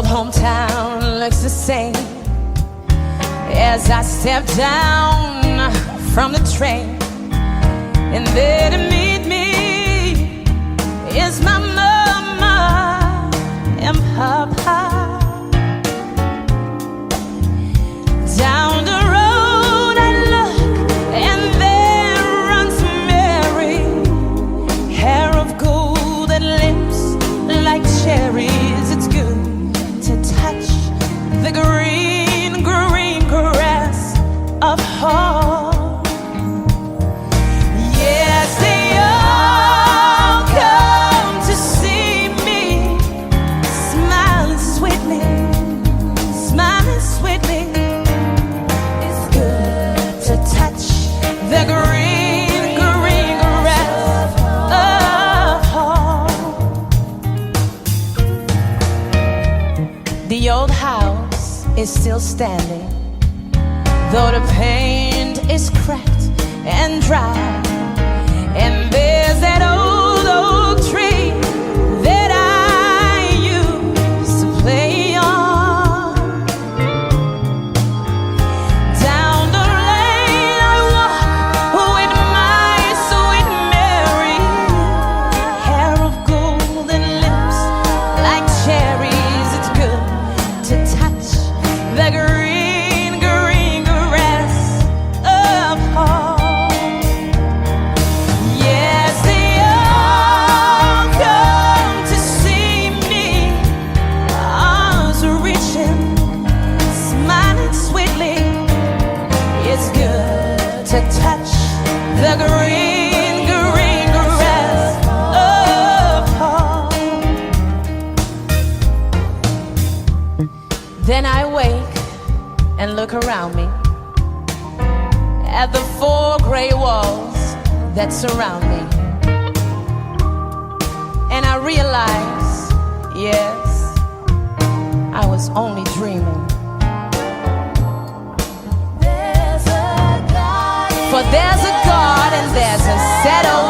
old hometown looks the same as I step down from the train. And there to meet me is my mama and papa. Down the road I look and there runs Mary, hair of gold and lips like cherries. It's good to touch the green, green grass of home. Yes, they all come to see me, smiling sweetly, smiling sweetly. It's good to touch the green, green grass of home. The old house is still standing, though the paint is cracked and dry. And there's that old oak tree that I used to play on. Down the lane I walk with my sweet Mary, hair of gold and lips like cherries. It's good to touch the green, green grass of home. Yes, they all come to see me, arms reaching, smiling sweetly. It's good to touch the green, green grass of home. Then I wake and look around me at the four gray walls that surround me, and I realize, yes, I was only dreaming. For there's a God and there's a settled